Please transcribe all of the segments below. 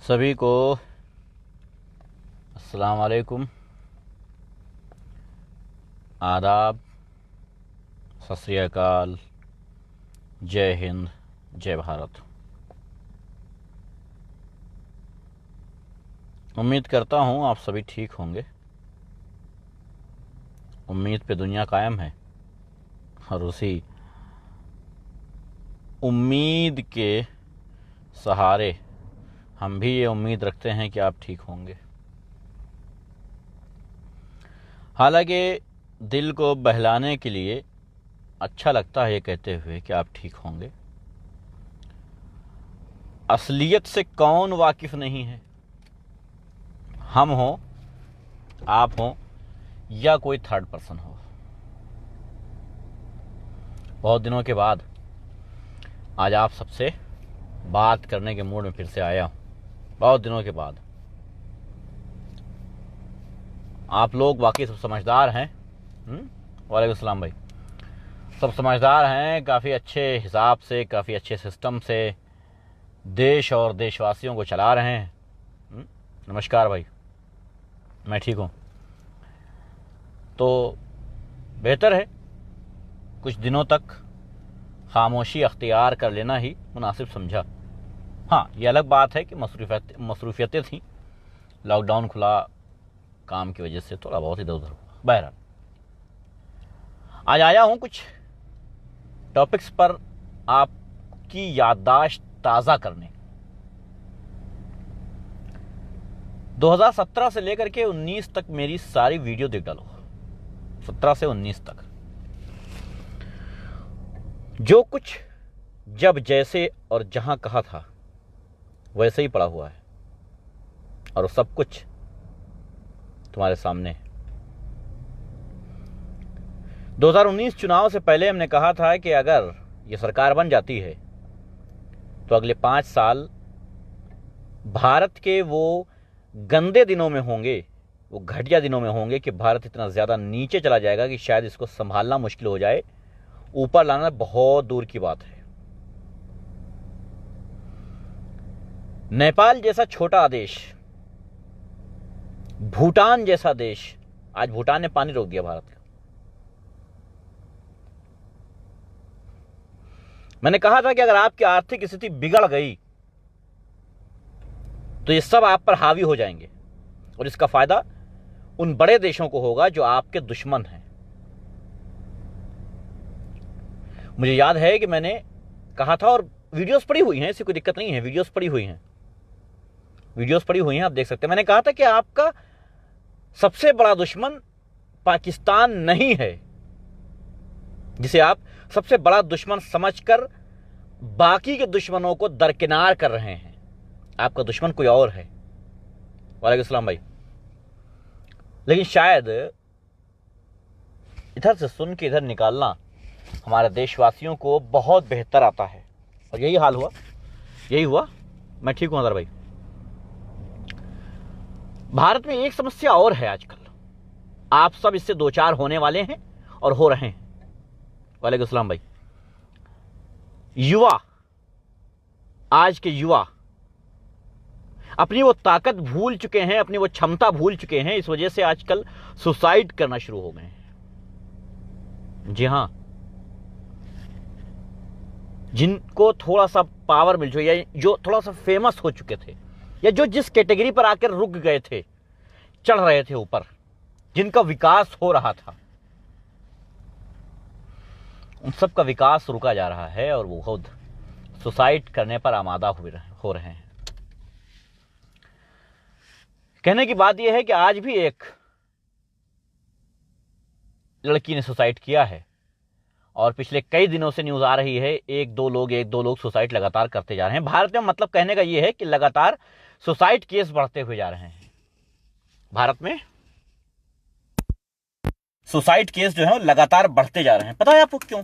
सभी को अस्सलाम वालेकुम, आदाब, सत श्री अकाल, जय हिंद, जय भारत। उम्मीद करता हूँ आप सभी ठीक होंगे। उम्मीद पे दुनिया कायम है और उसी उम्मीद के सहारे हम भी ये उम्मीद रखते हैं कि आप ठीक होंगे। हालांकि दिल को बहलाने के लिए अच्छा लगता है ये कहते हुए कि आप ठीक होंगे। असलियत से कौन वाकिफ नहीं है, हम हो, आप हो या कोई थर्ड पर्सन हो। बहुत दिनों के बाद आज आप सबसे बात करने के मूड में फिर से आया हूं। बहुत दिनों के बाद। आप लोग वाकई सब समझदार हैं। वालेकुम सलाम भाई। सब समझदार हैं, काफ़ी अच्छे हिसाब से, काफ़ी अच्छे सिस्टम से देश और देशवासियों को चला रहे हैं। नमस्कार भाई, मैं ठीक हूँ। तो बेहतर है कुछ दिनों तक खामोशी अख्तियार कर लेना ही मुनासिब समझा। हाँ, ये अलग बात है कि मसरूफियतें थीं, लॉकडाउन खुला, काम की वजह से थोड़ा बहुत इधर उधर हुआ। बहरहाल आज आया हूँ कुछ टॉपिक्स पर आपकी याददाश्त ताज़ा करने। 2017 से लेकर के 19 तक मेरी सारी वीडियो देख डालो। 17 से 19 तक जो कुछ जब जैसे और जहां कहा था वैसे ही पड़ा हुआ है और सब कुछ तुम्हारे सामने है। 2019 चुनाव से पहले हमने कहा था कि अगर ये सरकार बन जाती है तो अगले 5 साल भारत के वो गंदे दिनों में होंगे, वो घटिया दिनों में होंगे कि भारत इतना ज़्यादा नीचे चला जाएगा कि शायद इसको संभालना मुश्किल हो जाए। ऊपर लाना बहुत दूर की बात है। नेपाल जैसा छोटा देश, भूटान जैसा देश, आज भूटान ने पानी रोक दिया भारत का। मैंने कहा था कि अगर आपकी आर्थिक स्थिति बिगड़ गई तो ये सब आप पर हावी हो जाएंगे और इसका फायदा उन बड़े देशों को होगा जो आपके दुश्मन हैं। मुझे याद है कि मैंने कहा था, और वीडियोस पड़ी हुई हैं, इससे कोई दिक्कत नहीं है, वीडियोस पड़ी हुई हैं, आप देख सकते हैं। मैंने कहा था कि आपका सबसे बड़ा दुश्मन पाकिस्तान नहीं है, जिसे आप सबसे बड़ा दुश्मन समझकर बाकी के दुश्मनों को दरकिनार कर रहे हैं। आपका दुश्मन कोई और है। वालेकुम सलाम भाई। लेकिन शायद इधर से सुन के इधर निकालना हमारे देशवासियों को बहुत बेहतर आता है और यही हाल हुआ, यही हुआ। मैं ठीक हूं अदर भाई। भारत में एक समस्या और है आजकल, आप सब इससे दो चार होने वाले हैं और हो रहे हैं। वालेकुम सलाम भाई। युवा, आज के युवा अपनी वो ताकत भूल चुके हैं, अपनी वो क्षमता भूल चुके हैं। इस वजह से आजकल सुसाइड करना शुरू हो गए हैं। जी हां, जिनको थोड़ा सा पावर मिल चुकी, या जो थोड़ा सा फेमस हो चुके थे, या जो जिस कैटेगरी पर आकर रुक गए थे, चढ़ रहे थे ऊपर, जिनका विकास हो रहा था, उन सब का विकास रुका जा रहा है और वो खुद सुसाइड करने पर आमादा हो रहे हैं। कहने की बात यह है कि आज भी एक लड़की ने सुसाइड किया है और पिछले कई दिनों से न्यूज आ रही है, एक दो लोग सुसाइड लगातार करते जा रहे हैं भारत में। मतलब कहने का यह है कि लगातार सुसाइड केस बढ़ते हुए जा रहे हैं भारत में। सुसाइड केस जो है वो लगातार बढ़ते जा रहे हैं। पता है आपको क्यों?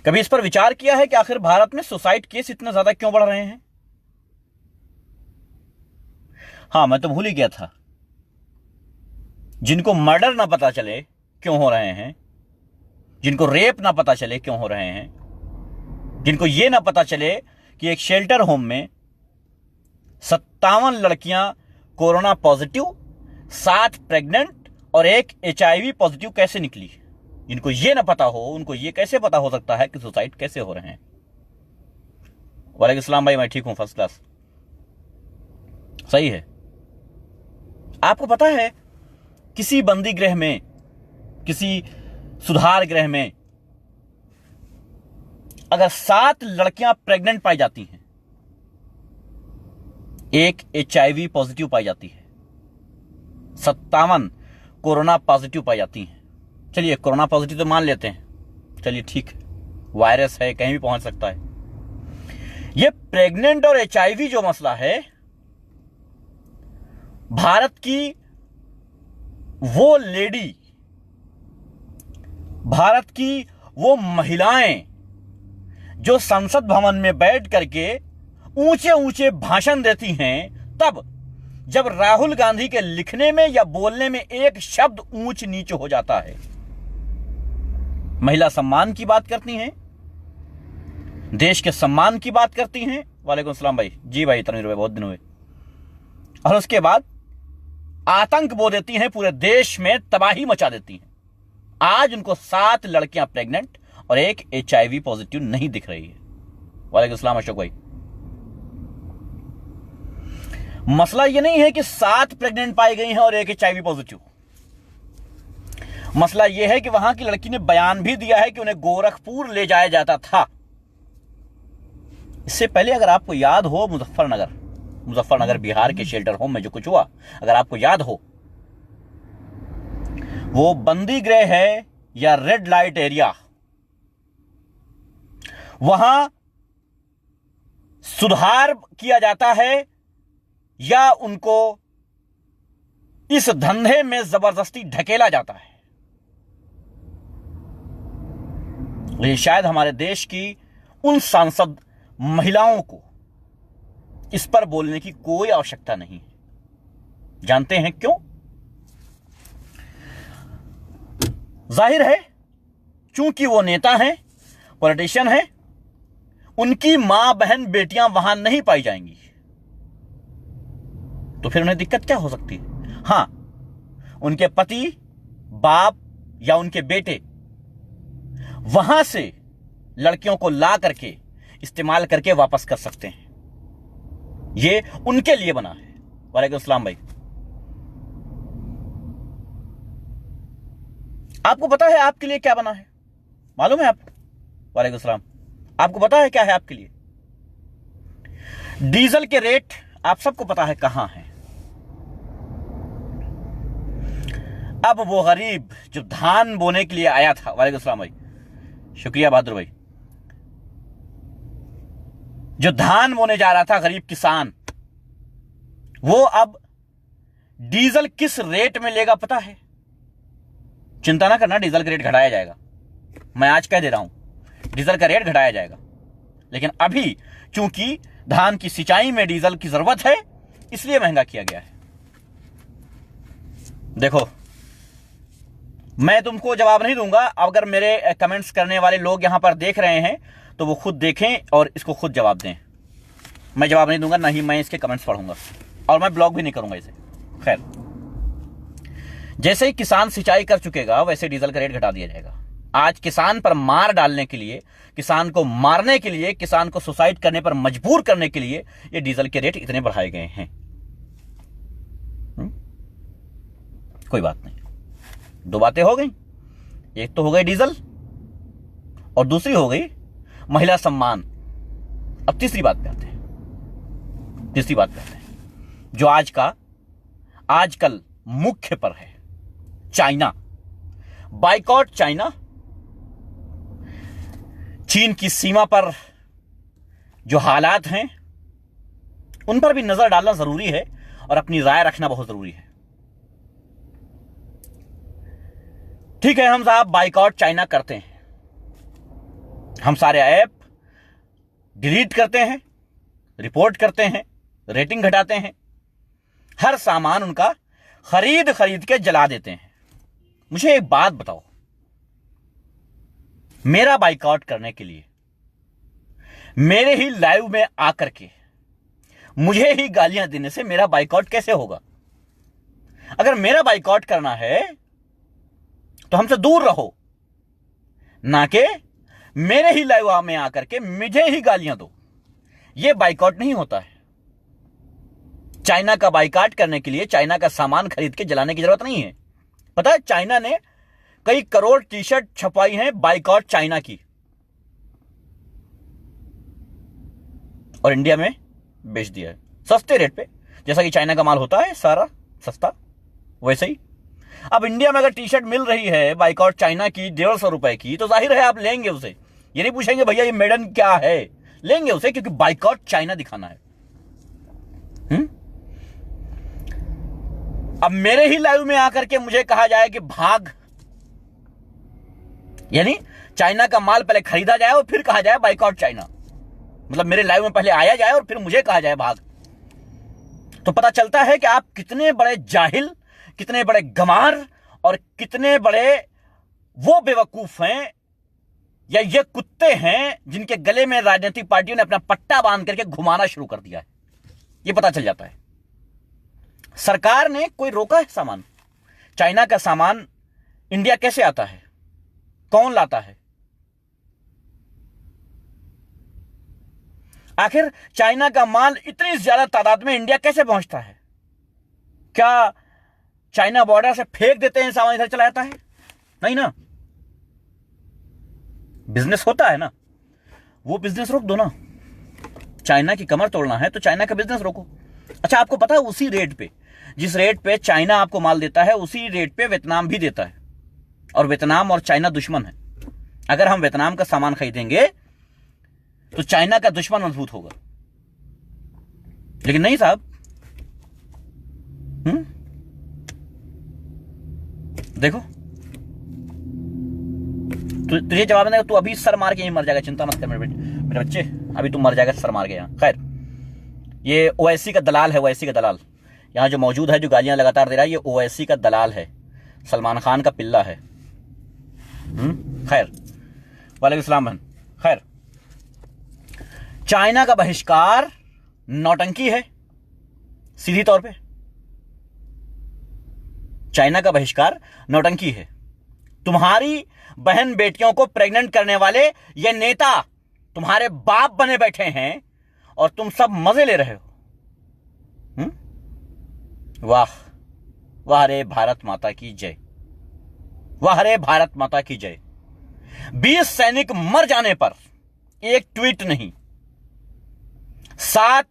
कभी इस पर विचार किया है कि आखिर भारत में सुसाइड केस इतना ज्यादा क्यों बढ़ रहे हैं? हाँ, मैं तो भूल ही गया था। जिनको मर्डर ना पता चले क्यों हो रहे हैं, जिनको रेप ना पता चले क्यों हो रहे हैं, जिनको ये ना पता चले कि एक शेल्टर होम में 57 लड़कियां कोरोना पॉजिटिव, 60 प्रेग्नेंट और एक HIV पॉजिटिव कैसे निकली। जिनको ये ना पता हो उनको ये कैसे पता हो सकता है कि सुसाइड कैसे हो रहे हैं। वालेकुम सलाम भाई, मैं ठीक हूं, फर्स्ट क्लास। सही है। आपको पता है किसी बंदी गृह में, किसी सुधार गृह में अगर 7 लड़कियां प्रेग्नेंट पाई जाती हैं, एक HIV पॉजिटिव पाई जाती है, 57 कोरोना पॉजिटिव पाई जाती हैं। चलिए कोरोना पॉजिटिव तो मान लेते हैं, चलिए ठीक है, वायरस है, कहीं भी पहुंच सकता है। ये प्रेग्नेंट और HIV जो मसला है, भारत की वो लेडी, भारत की वो महिलाएं जो संसद भवन में बैठ करके ऊंचे ऊंचे भाषण देती हैं, तब जब राहुल गांधी के लिखने में या बोलने में एक शब्द ऊंच नीच हो जाता है, महिला सम्मान की बात करती हैं, देश के सम्मान की बात करती हैं। वालेकुम सलाम भाई, जी भाई तनवीर भाई, बहुत दिन हुए। और उसके बाद आतंक बो देती हैं, पूरे देश में तबाही मचा देती हैं। आज उनको 7 लड़कियां प्रेग्नेंट और एक HIV पॉजिटिव नहीं दिख रही है। वालेकुम सलाम अशोक भाई। मसला ये नहीं है कि 7 प्रेग्नेंट पाई गई हैं और एक HIV पॉजिटिव। मसला यह है कि वहां की लड़की ने बयान भी दिया है कि उन्हें गोरखपुर ले जाया जाता था। इससे पहले अगर आपको याद हो, मुजफ्फरनगर बिहार के शेल्टर होम में जो कुछ हुआ, अगर आपको याद हो, वो बंदी गृह है या रेड लाइट एरिया, वहां सुधार किया जाता है या उनको इस धंधे में जबरदस्ती ढकेला जाता है। ये शायद हमारे देश की उन सांसद महिलाओं को इस पर बोलने की कोई आवश्यकता नहीं है। जानते हैं क्यों? जाहिर है चूंकि वो नेता हैं, पॉलिटिशियन हैं, उनकी मां बहन बेटियां वहां नहीं पाई जाएंगी, तो फिर उन्हें दिक्कत क्या हो सकती है? हां, उनके पति, बाप या उनके बेटे वहां से लड़कियों को ला करके इस्तेमाल करके वापस कर सकते हैं। ये उनके लिए बना है। वालेकुम सलाम भाई। आपको पता है आपके लिए क्या बना है? मालूम है आपको? वालेकुम सलाम। आपको पता है क्या है आपके लिए? डीजल के रेट आप सबको पता है कहां है। अब वो गरीब जो धान बोने के लिए आया था, वालेकुम सलाम भाई, शुक्रिया बहादुर भाई, जो धान बोने जा रहा था, गरीब किसान, वो अब डीजल किस रेट में लेगा पता है? चिंता ना करना, डीजल का रेट घटाया जाएगा। मैं आज कह दे रहा हूं, डीजल का रेट घटाया जाएगा। लेकिन अभी चूंकि धान की सिंचाई में डीजल की जरूरत है, इसलिए महंगा किया गया है। देखो, मैं तुमको जवाब नहीं दूंगा। अगर मेरे कमेंट्स करने वाले लोग यहां पर देख रहे हैं तो वो खुद देखें और इसको खुद जवाब दें। मैं जवाब नहीं दूंगा, ना ही मैं इसके कमेंट्स पढ़ूंगा, और मैं ब्लॉग भी नहीं करूंगा इसे। खैर, जैसे ही किसान सिंचाई कर चुकेगा वैसे डीजल का रेट घटा दिया जाएगा। आज किसान पर मार डालने के लिए, किसान को मारने के लिए, किसान को सुसाइड करने पर मजबूर करने के लिए ये डीजल के रेट इतने बढ़ाए गए हैं। कोई बात नहीं, 2 बातें हो गई। एक तो हो गई डीजल और दूसरी हो गई महिला सम्मान। अब तीसरी बात पे आते हैं। तीसरी बात पे आते हैं जो आजकल मुख्य पर है, चाइना। Boycott China. चीन की सीमा पर जो हालात हैं उन पर भी नजर डालना जरूरी है और अपनी राय रखना बहुत जरूरी है। ठीक है, हम साहब बाइकॉट चाइना करते हैं, हम सारे ऐप डिलीट करते हैं, रिपोर्ट करते हैं, रेटिंग घटाते हैं, हर सामान उनका खरीद के जला देते हैं। मुझे एक बात बताओ, मेरा बाइकआउट करने के लिए, मेरे ही लाइव में आकर के मुझे ही गालियां देने से मेरा बाइकआउट कैसे होगा? अगर मेरा बाइकआउट करना है तो हमसे दूर रहो, ना कि मेरे ही लाइव में आकर के मुझे ही गालियां दो। यह बाइकआउट नहीं होता है। चाइना का बाइकआउट करने के लिए चाइना का सामान खरीद के जलाने की जरूरत नहीं है। पता है, चाइना ने कई करोड़ टी शर्ट छपवाई हैं बाइकआउट चाइना की, और इंडिया में बेच दिया है सस्ते रेट पे। जैसा कि चाइना का माल होता है सारा सस्ता, वैसे ही अब इंडिया में अगर टी शर्ट मिल रही है बाइकआउट चाइना की 150 रुपए की, तो जाहिर है आप लेंगे उसे। ये नहीं पूछेंगे भैया ये मेडन क्या है, लेंगे उसे, क्योंकि बाइकआउट चाइना दिखाना है। अब मेरे ही लाइव में आकर के मुझे कहा जाए कि भाग, यानी चाइना का माल पहले खरीदा जाए और फिर कहा जाए बाइकआउट चाइना। मतलब मेरे लाइव में पहले आया जाए और फिर मुझे कहा जाए भाग। तो पता चलता है कि आप कितने बड़े जाहिल, कितने बड़े गंवार और कितने बड़े वो बेवकूफ हैं, या ये कुत्ते हैं जिनके गले में राजनीतिक पार्टियों ने अपना पट्टा बांध करके घुमाना शुरू कर दिया है। ये पता चल जाता है। सरकार ने कोई रोका है सामान? चाइना का सामान इंडिया कैसे आता है? कौन लाता है? आखिर चाइना का माल इतनी ज्यादा तादाद में इंडिया कैसे पहुंचता है? क्या चाइना बॉर्डर से फेंक देते हैं सामान इधर चला जाता है? नहीं ना, बिजनेस होता है ना, वो बिजनेस रोक दो ना। चाइना की कमर तोड़ना है तो चाइना का बिजनेस रोको। अच्छा, आपको पता है उसी रेट पे, जिस रेट पे चाइना आपको माल देता है, उसी रेट पे वियतनाम भी देता है, और वियतनाम और चाइना दुश्मन है। अगर हम वियतनाम का सामान खरीदेंगे तो चाइना का दुश्मन मजबूत होगा। लेकिन नहीं साहब, देखो, तुझे जवाब देगा, तू अभी सर मार के ही मर जाएगा, चिंता मत कर मेरे बच्चे, अभी तू मर जाएगा सर मार के यहाँ। खैर, ये ओवैसी का दलाल है, ओवैसी का दलाल यहाँ जो मौजूद है, जो गालियां लगातार दे रहा है, ये ओवैसी का दलाल है, सलमान खान का पिल्ला है। खैर, वालेकुम सलाम बहन। खैर, चाइना का बहिष्कार नौटंकी है, सीधी तौर पे चाइना का बहिष्कार नौटंकी है। तुम्हारी बहन बेटियों को प्रेग्नेंट करने वाले ये नेता तुम्हारे बाप बने बैठे हैं और तुम सब मजे ले रहे हो। वाह वाह रे भारत माता की जय, वाह रे भारत माता की जय। 20 सैनिक मर जाने पर एक ट्वीट नहीं, 7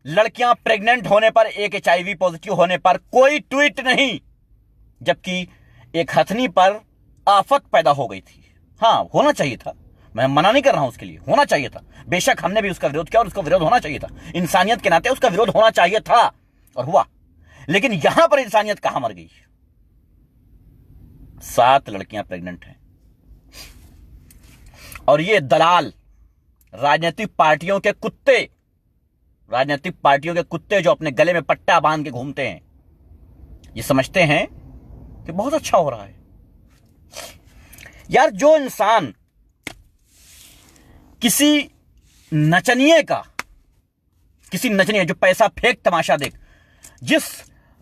लड़कियां प्रेग्नेंट होने पर, एक HIV पॉजिटिव होने पर कोई ट्वीट नहीं, जबकि एक हथनी पर आफत पैदा हो गई थी। हाँ, होना चाहिए था, मैं मना नहीं कर रहा हूं, उसके लिए होना चाहिए था। बेशक हमने भी उसका विरोध किया और उसका विरोध होना चाहिए था, इंसानियत के नाते उसका विरोध होना चाहिए था, और हुआ। लेकिन यहां पर इंसानियत कहां मर गई? 7 लड़कियां प्रेग्नेंट हैं, और ये दलाल, राजनीतिक पार्टियों के कुत्ते, राजनीतिक पार्टियों के कुत्ते जो अपने गले में पट्टा बांध के घूमते हैं, ये समझते हैं कि बहुत अच्छा हो रहा है। यार, जो इंसान किसी नचनिए जो पैसा फेंक तमाशा देख, जिस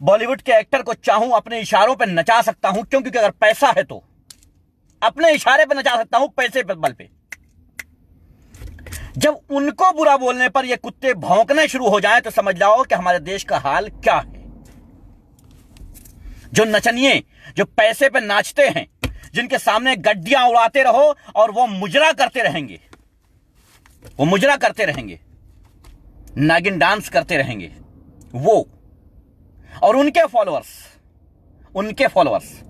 बॉलीवुड के एक्टर को चाहूं अपने इशारों पे नचा सकता हूं, क्योंकि अगर पैसा है तो अपने इशारे पे नचा सकता हूं, पैसे पे बल पे। जब उनको बुरा बोलने पर ये कुत्ते भौंकने शुरू हो जाएं तो समझ जाओ कि हमारे देश का हाल क्या है। जो नचनिए, जो पैसे पे नाचते हैं, जिनके सामने गड्डियां उड़ाते रहो और वो मुजरा करते रहेंगे, नागिन डांस करते रहेंगे, वो और उनके फॉलोअर्स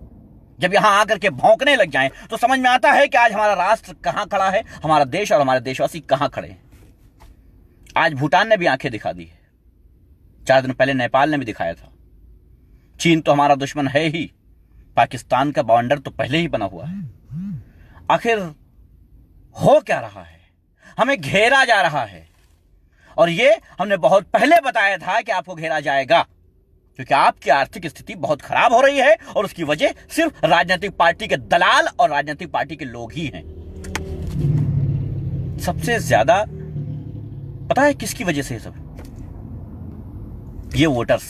जब यहां आकर के भौंकने लग जाएं तो समझ में आता है कि आज हमारा राष्ट्र कहां खड़ा है, हमारा देश और हमारे देशवासी कहां खड़े हैं। आज भूटान ने भी आंखें दिखा दी है, 4 दिन पहले नेपाल ने भी दिखाया था। चीन तो हमारा दुश्मन है ही, पाकिस्तान का बॉर्डर तो पहले ही बना हुआ है। आखिर हो क्या रहा है? हमें घेरा जा रहा है, और ये हमने बहुत पहले बताया था कि आपको घेरा जाएगा, क्योंकि आपकी आर्थिक स्थिति बहुत खराब हो रही है, और उसकी वजह सिर्फ राजनीतिक पार्टी के दलाल और राजनीतिक पार्टी के लोग ही हैं। सबसे ज्यादा पता है किसकी वजह से? सब ये वोटर्स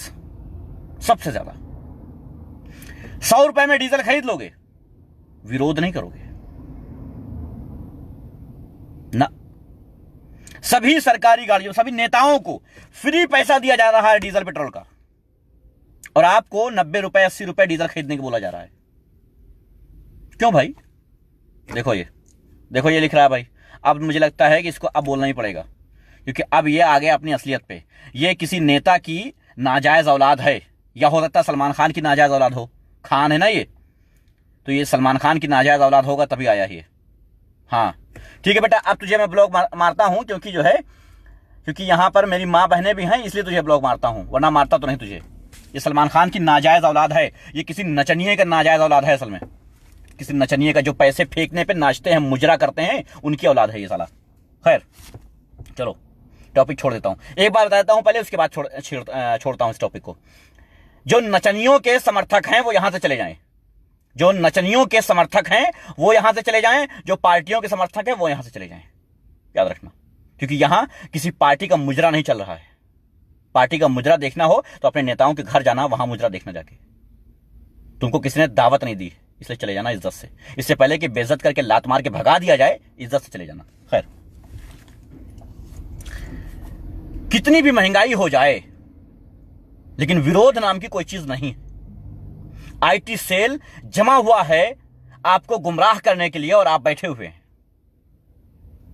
सबसे ज्यादा। 100 रुपए में डीजल खरीद लोगे, विरोध नहीं करोगे ना। सभी सरकारी गाड़ियों, सभी नेताओं को फ्री पैसा दिया जा रहा है डीजल पेट्रोल का, और आपको 90 रुपए 80 रुपए डीजल खरीदने को बोला जा रहा है। क्यों भाई? देखो ये लिख रहा है भाई। अब मुझे लगता है कि इसको अब बोलना ही पड़ेगा, क्योंकि अब ये आ गया अपनी असलियत पे। ये किसी नेता की नाजायज औलाद है, या हो सकता है सलमान खान की नाजायज औलाद हो। खान है ना ये, तो ये सलमान खान की नाजायज औलाद होगा तभी आया ये। हाँ ठीक है बेटा, अब तुझे मैं ब्लॉग मारता हूं, क्योंकि यहां पर मेरी माँ बहनें भी हैं, इसलिए तुझे ब्लॉग मारता हूं, वरना मारता तो नहीं तुझे। ये सलमान खान की नाजायज औलाद है, ये किसी नचनिए का नाजायज औलाद है। असल में किसी नचनिए का, जो पैसे फेंकने पे नाचते हैं, मुजरा करते हैं, उनकी औलाद है ये साला। खैर चलो टॉपिक छोड़ देता हूं, एक बार बता देता हूं पहले, उसके बाद छोड़ता हूं इस टॉपिक को। जो नचनियों के समर्थक हैं वो यहां से चले जाएं, जो नचनियों के समर्थक हैं वो यहां से चले जाएं, जो पार्टियों के समर्थक हैं वो यहां से चले जाएं, याद रखना। क्योंकि यहां किसी पार्टी का मुजरा नहीं चल रहा है। पार्टी का मुजरा देखना हो तो अपने नेताओं के घर जाना, वहां मुजरा देखना जाके। तुमको किसी ने दावत नहीं दी, इसलिए चले जाना इज्जत से। इससे पहले कि बेइज्जत करके लात मार के भगा दिया जाए, इज्जत से चले जाना। खैर, कितनी भी महंगाई हो जाए, लेकिन विरोध नाम की कोई चीज नहीं है। आईटी सेल जमा हुआ है आपको गुमराह करने के लिए, और आप बैठे हुए हैं,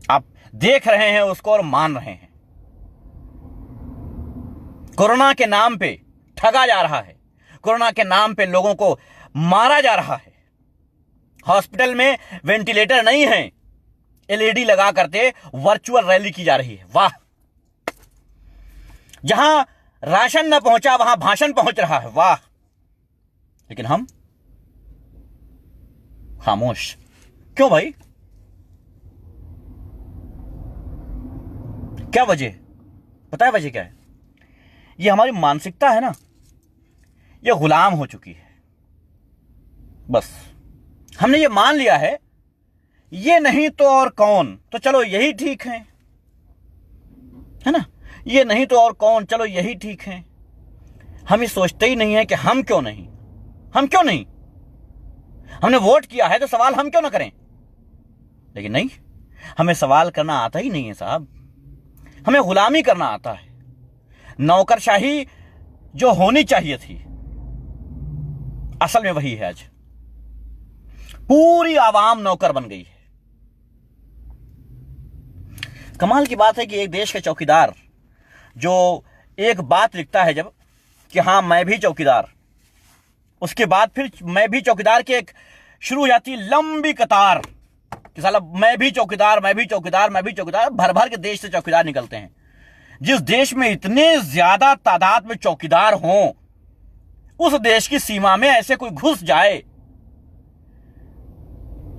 आप देख रहे हैं उसको और मान रहे हैं। कोरोना के नाम पे ठगा जा रहा है, कोरोना के नाम पे लोगों को मारा जा रहा है। हॉस्पिटल में वेंटिलेटर नहीं है, एलईडी लगा करके वर्चुअल रैली की जा रही है। वाह! जहां राशन न पहुंचा वहां भाषण पहुंच रहा है। वाह! लेकिन हम खामोश क्यों भाई? क्या वजह? पता है वजह क्या है? ये हमारी मानसिकता है ना, ये गुलाम हो चुकी है। बस हमने ये मान लिया है, ये नहीं तो और कौन, तो चलो यही ठीक है ना। ये नहीं तो और कौन, चलो यही ठीक है। हम ये सोचते ही नहीं है कि हम क्यों नहीं। हमने वोट किया है तो सवाल हम क्यों ना करें। लेकिन नहीं, हमें सवाल करना आता ही नहीं है साहब। हमें गुलामी करना आता है। नौकरशाही जो होनी चाहिए थी, असल में वही है। आज पूरी आवाम नौकर बन गई है। कमाल की बात है कि एक देश का चौकीदार जो एक बात लिखता है जब, कि हां मैं भी चौकीदार, उसके बाद फिर मैं भी चौकीदार की एक शुरू हो जाती लंबी कतार कि साला मैं भी चौकीदार, मैं भी चौकीदार, मैं भी चौकीदार। भर भर के देश से चौकीदार निकलते हैं। जिस देश में इतने ज्यादा तादाद में चौकीदार हों, उस देश की सीमा में ऐसे कोई घुस जाए।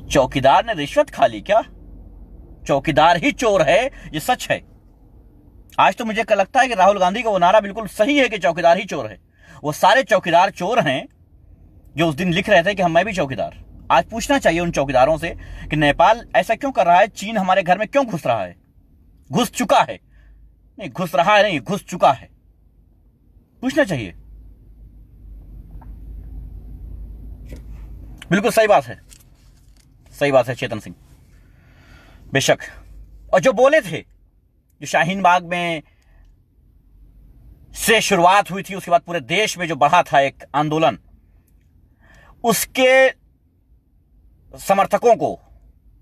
चौकीदार ने रिश्वत खा ली क्या? चौकीदार ही चोर है, ये सच है। आज तो मुझे लगता है कि राहुल गांधी का वो नारा बिल्कुल सही है कि चौकीदार ही चोर है। वो सारे चौकीदार चोर हैं जो उस दिन लिख रहे थे कि मैं भी चौकीदार। आज पूछना चाहिए उन चौकीदारों से कि नेपाल ऐसा क्यों कर रहा है, चीन हमारे घर में क्यों घुस रहा है, घुस चुका है, नहीं घुस रहा है, नहीं घुस चुका है, पूछना चाहिए। बिल्कुल सही बात है, सही बात है चेतन सिंह, बेशक। और जो बोले थे, जो शाहीन बाग में से शुरुआत हुई थी, उसके बाद पूरे देश में जो बढ़ा था एक आंदोलन, उसके समर्थकों को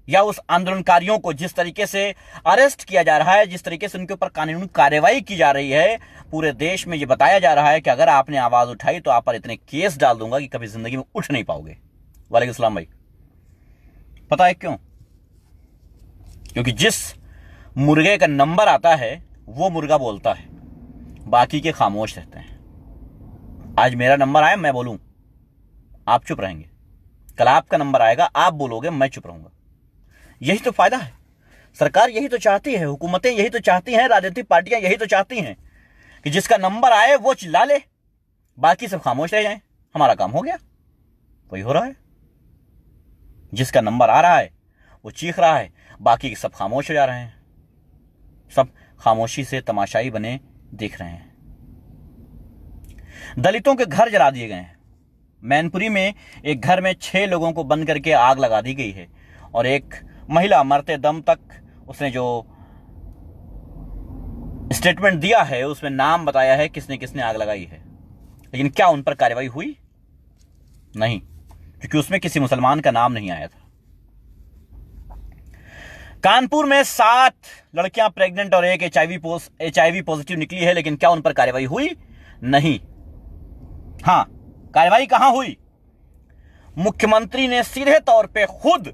या उस आंदोलनकारियों को जिस तरीके से अरेस्ट किया जा रहा है, जिस तरीके से उनके ऊपर कानूनी कार्रवाई की जा रही है, पूरे देश में ये बताया जा रहा है कि अगर आपने आवाज उठाई तो आप पर इतने केस डाल दूंगा कि कभी जिंदगी में उठ नहीं पाओगे। वालेकुम सलाम भाई। पता है क्यों? क्योंकि जिस मुर्गे का नंबर आता है वो मुर्गा बोलता है, बाकी के खामोश रहते हैं। आज मेरा नंबर आया, मैं बोलूं, आप चुप रहेंगे। कल आपका नंबर आएगा, आप बोलोगे, मैं चुप रहूंगा। यही तो फायदा है। सरकार यही तो चाहती है, हुकूमतें यही तो चाहती हैं, राजनीतिक पार्टियां यही तो चाहती हैं कि जिसका नंबर आए वो चिल्ला ले, बाकी सब खामोश रह जाएं। हमारा काम हो गया, वही हो रहा है। जिसका नंबर आ रहा है वो चीख रहा है, बाकी सब खामोश हो जा रहे हैं। सब खामोशी से तमाशाई बने देख रहे हैं। दलितों के घर जला दिए गए हैं। मैनपुरी में एक घर में 6 लोगों को बंद करके आग लगा दी गई है और एक महिला मरते दम तक उसने जो स्टेटमेंट दिया है उसमें नाम बताया है किसने किसने आग लगाई है। लेकिन क्या उन पर कार्रवाई हुई? नहीं, क्योंकि उसमें किसी मुसलमान का नाम नहीं आया था। कानपुर में 7 लड़कियां प्रेग्नेंट और एक HIV पॉजिटिव निकली है, लेकिन क्या उन पर कार्रवाई हुई? नहीं। हां, कार्रवाई कहां हुई? मुख्यमंत्री ने सीधे तौर पे खुद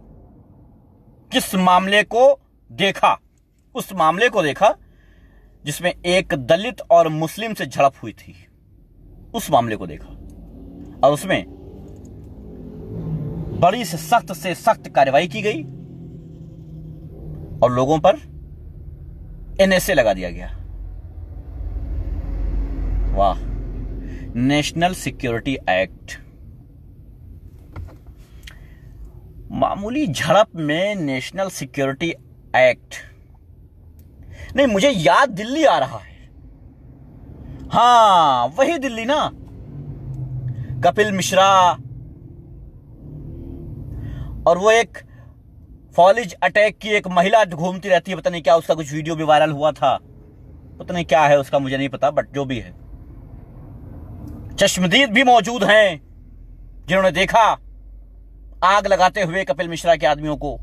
किस मामले को देखा? उस मामले को देखा जिसमें एक दलित और मुस्लिम से झड़प हुई थी। उस मामले को देखा और उसमें बड़ी से सख्त कार्रवाई की गई और लोगों पर NSA लगा दिया गया। वाह! National security act. मामूली झड़प में नेशनल सिक्योरिटी एक्ट नहीं, मुझे याद दिल्ली आ रहा है। हां, वही दिल्ली ना, कपिल मिश्रा और वो एक फॉलिज अटैक की एक महिला घूमती रहती है, पता नहीं क्या उसका कुछ वीडियो भी वायरल हुआ था, पता नहीं क्या है उसका, मुझे नहीं पता, बट जो भी है। चश्मदीद भी मौजूद हैं जिन्होंने देखा आग लगाते हुए कपिल मिश्रा के आदमियों को।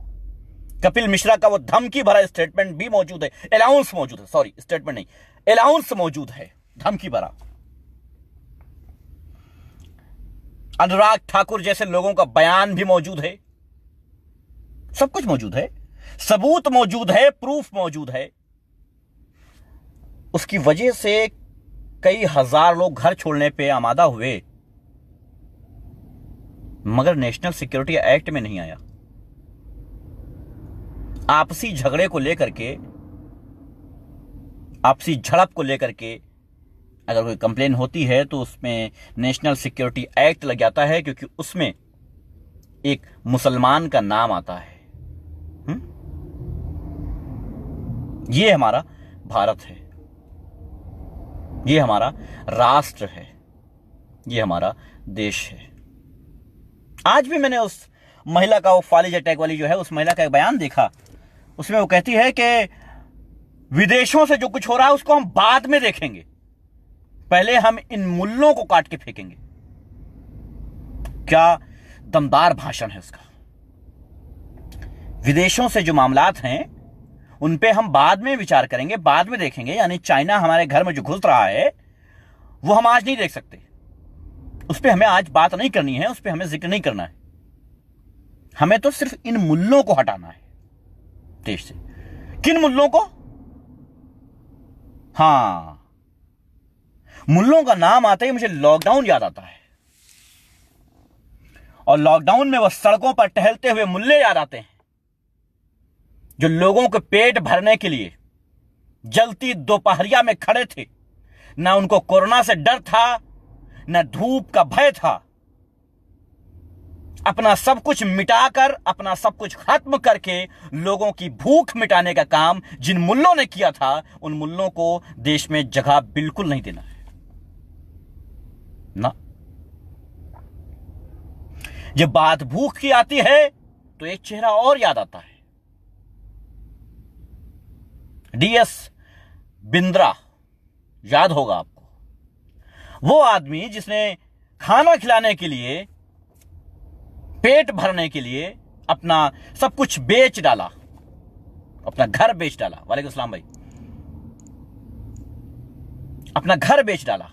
कपिल मिश्रा का वो धमकी भरा स्टेटमेंट भी मौजूद है, अलाउंस मौजूद है, सॉरी स्टेटमेंट नहीं, अलाउंस मौजूद है, धमकी भरा। अनुराग ठाकुर जैसे लोगों का बयान भी मौजूद है, सब कुछ मौजूद है, सबूत मौजूद है, प्रूफ मौजूद है। उसकी वजह से कई हजार लोग घर छोड़ने पे आमादा हुए, मगर नेशनल सिक्योरिटी एक्ट में नहीं आया। आपसी झगड़े को लेकर के, आपसी झड़प को लेकर के अगर कोई कंप्लेन होती है तो उसमें नेशनल सिक्योरिटी एक्ट लग जाता है, क्योंकि उसमें एक मुसलमान का नाम आता है। ये हमारा भारत है, ये हमारा राष्ट्र है, ये हमारा देश है। आज भी मैंने उस महिला का, वो फॉलिज अटैक वाली जो है, उस महिला का एक बयान देखा। उसमें वो कहती है कि विदेशों से जो कुछ हो रहा है उसको हम बाद में देखेंगे, पहले हम इन मुल्लों को काट के फेंकेंगे। क्या दमदार भाषण है उसका। विदेशों से जो मामलात हैं उन पे हम बाद में विचार करेंगे, बाद में देखेंगे। यानी चाइना हमारे घर में जो घुस रहा है वो हम आज नहीं देख सकते, उस पर हमें आज बात नहीं करनी है, उस पर हमें जिक्र नहीं करना है। हमें तो सिर्फ इन मुल्लों को हटाना है देश से। किन मुल्लों को? हां, मुल्लों का नाम आते ही मुझे लॉकडाउन याद आता है, और लॉकडाउन में वो सड़कों पर टहलते हुए मुल्ले याद आते हैं जो लोगों के पेट भरने के लिए जलती दोपहरिया में खड़े थे। ना उनको कोरोना से डर था, ना धूप का भय था। अपना सब कुछ मिटाकर, अपना सब कुछ खत्म करके लोगों की भूख मिटाने का काम जिन मुल्लों ने किया था, उन मुल्लों को देश में जगह बिल्कुल नहीं देना है ना। जब बात भूख की आती है तो एक चेहरा और याद आता है, DS बिंद्रा, याद होगा आपको। वो आदमी जिसने खाना खिलाने के लिए, पेट भरने के लिए अपना सब कुछ बेच डाला, अपना घर बेच डाला। वालेकुम सलाम भाई। अपना घर बेच डाला,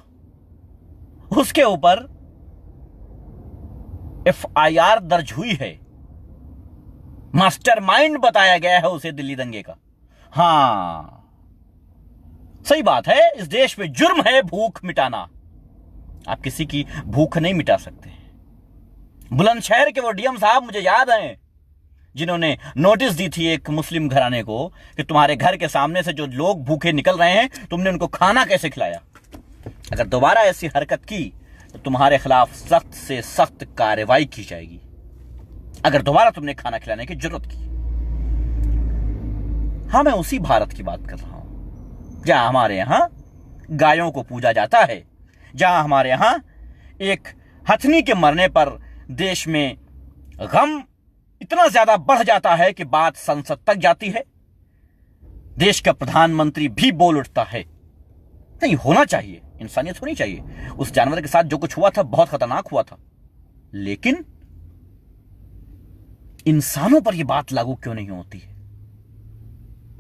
उसके ऊपर FIR दर्ज हुई है। मास्टरमाइंड बताया गया है उसे दिल्ली दंगे का। हां, सही बात है, इस देश में जुर्म है भूख मिटाना। आप किसी की भूख नहीं मिटा सकते। बुलंदशहर के वो DM साहब मुझे याद हैं जिन्होंने नोटिस दी थी एक मुस्लिम घराने को कि तुम्हारे घर के सामने से जो लोग भूखे निकल रहे हैं, तुमने उनको खाना कैसे खिलाया। अगर दोबारा ऐसी हरकत की तो तुम्हारे खिलाफ सख्त से सख्त कार्रवाई की जाएगी, अगर दोबारा तुमने खाना खिलाने की जरूरत की। हाँ, मैं उसी भारत की बात कर रहा हूं जहां हमारे यहां गायों को पूजा जाता है, जहां हमारे यहां एक हथनी के मरने पर देश में गम इतना ज्यादा बढ़ जाता है कि बात संसद तक जाती है, देश का प्रधानमंत्री भी बोल उठता है। नहीं होना चाहिए, इंसानियत होनी चाहिए। उस जानवर के साथ जो कुछ हुआ था बहुत खतरनाक हुआ था, लेकिन इंसानों पर यह बात लागू क्यों नहीं होती है?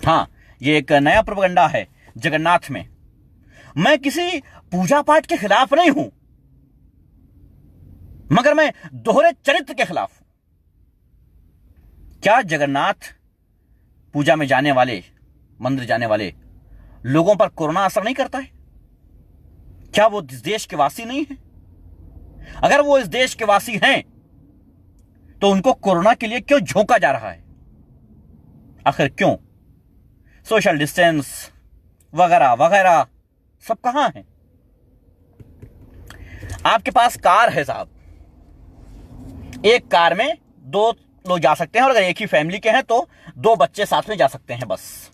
हां, यह एक नया प्रोपेगेंडा है जगन्नाथ में। मैं किसी पूजा पाठ के खिलाफ नहीं हूं, मगर मैं दोहरे चरित्र के खिलाफ हूं। क्या जगन्नाथ पूजा में जाने वाले, मंदिर जाने वाले लोगों पर कोरोना असर नहीं करता है? क्या वो इस देश के वासी नहीं है? अगर वो इस देश के वासी हैं तो उनको कोरोना के लिए क्यों झोंका जा रहा है? आखिर क्यों? सोशल डिस्टेंस वगैरह वगैरह सब कहां है? आपके पास कार है साहब, एक कार में 2 लोग जा सकते हैं, और अगर एक ही फैमिली के हैं तो 2 बच्चे साथ में जा सकते हैं, बस।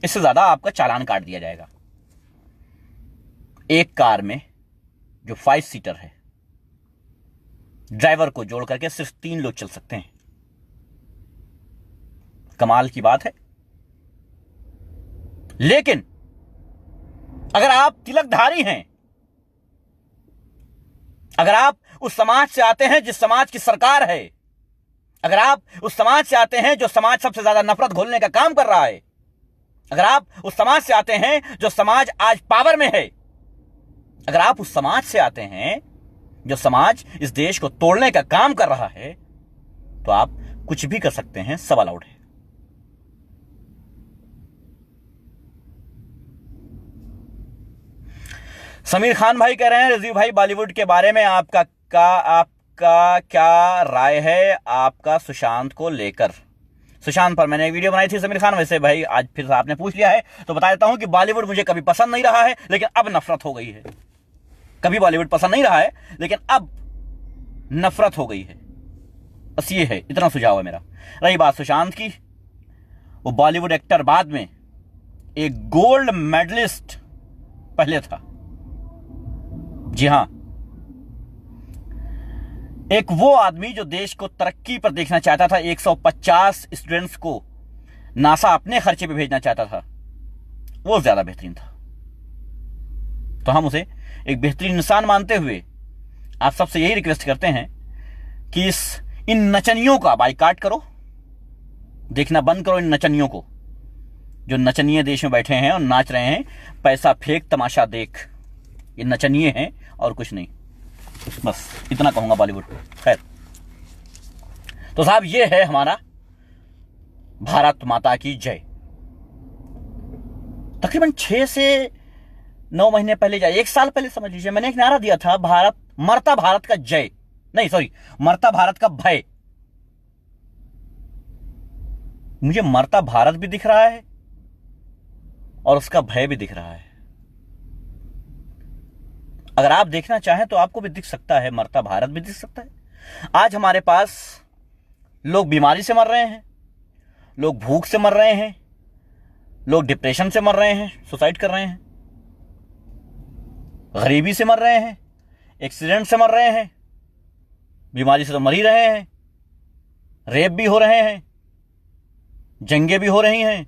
इससे ज्यादा आपका चालान काट दिया जाएगा। एक कार में जो 5 सीटर है, ड्राइवर को जोड़ करके सिर्फ 3 लोग चल सकते हैं। कमाल की बात है। लेकिन अगर आप तिलकधारी हैं, अगर आप उस समाज से आते हैं जिस समाज की सरकार है, अगर आप उस समाज से आते हैं जो समाज सबसे ज्यादा नफरत घोलने का काम कर रहा है, अगर आप उस समाज से आते हैं जो समाज आज पावर में है, अगर आप उस समाज से आते हैं जो समाज इस देश को तोड़ने का काम कर रहा है, तो आप कुछ भी कर सकते हैं, सब अलाउड है। समीर खान भाई कह रहे हैं, रिजवी भाई बॉलीवुड के बारे में आपका क्या राय है आपका सुशांत को लेकर? सुशांत पर मैंने एक वीडियो बनाई थी समीर खान, वैसे भाई आज फिर आपने पूछ लिया है तो बता देता हूं कि बॉलीवुड मुझे कभी पसंद नहीं रहा है, लेकिन अब नफरत हो गई है। कभी बॉलीवुड पसंद नहीं रहा है, लेकिन अब नफरत हो गई है, बस ये है, इतना सुझाव है मेरा। रही बात सुशांत की, वो बॉलीवुड एक्टर बाद में एक गोल्ड मेडलिस्ट पहले था। जी हां, एक वो आदमी जो देश को तरक्की पर देखना चाहता था, 150 स्टूडेंट्स को नासा अपने खर्चे पे भेजना चाहता था, वो ज्यादा बेहतरीन था। तो हम उसे एक बेहतरीन इंसान मानते हुए आप सबसे यही रिक्वेस्ट करते हैं कि इन नचनियों का बाइकाट करो, देखना बंद करो इन नचनियों को, जो नचनिए देश में बैठे हैं और नाच रहे हैं, पैसा फेंक तमाशा देख। ये नचनिए हैं और कुछ नहीं, बस इतना कहूंगा बॉलीवुड को। खैर, तो साहब ये है हमारा भारत माता की जय। तकरीबन 6 से 9 महीने पहले, या 1 साल पहले समझ लीजिए, मैंने एक नारा दिया था, भारत मरता भारत का जय, नहीं सॉरी, मरता भारत का भय। मुझे मरता भारत भी दिख रहा है और उसका भय भी दिख रहा है। अगर आप देखना चाहें तो आपको भी दिख सकता है, मरता भारत भी दिख सकता है। आज हमारे पास लोग बीमारी से मर रहे हैं, लोग भूख से मर रहे हैं, लोग डिप्रेशन से मर रहे हैं, सुसाइड कर रहे हैं, गरीबी से मर रहे हैं, एक्सीडेंट से मर रहे हैं, बीमारी से तो मर ही रहे हैं, रेप भी हो रहे हैं, जंगें भी हो रही हैं,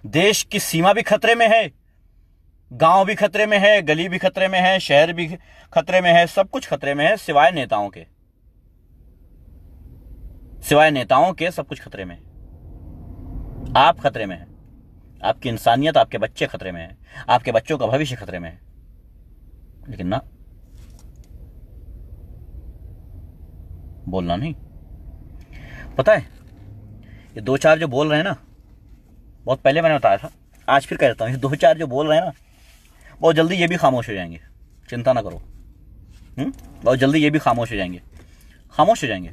देश की सीमा भी खतरे में है, गांव भी खतरे में है, गली भी खतरे में है, शहर भी खतरे में है, सब कुछ खतरे में है, सिवाय नेताओं के। सिवाय नेताओं के सब कुछ खतरे में है। आप खतरे में हैं, आपकी इंसानियत, आपके बच्चे खतरे में हैं, आपके बच्चों का भविष्य खतरे में है। लेकिन ना, बोलना नहीं। पता है, ये 2-4 जो बोल रहे हैं ना, बहुत पहले मैंने बताया था, आज फिर कह देता हूं, ये 2-4 जो बोल रहे हैं ना, बहुत जल्दी ये भी खामोश हो जाएंगे, चिंता ना करो। बहुत जल्दी ये भी खामोश हो जाएंगे, खामोश हो जाएंगे,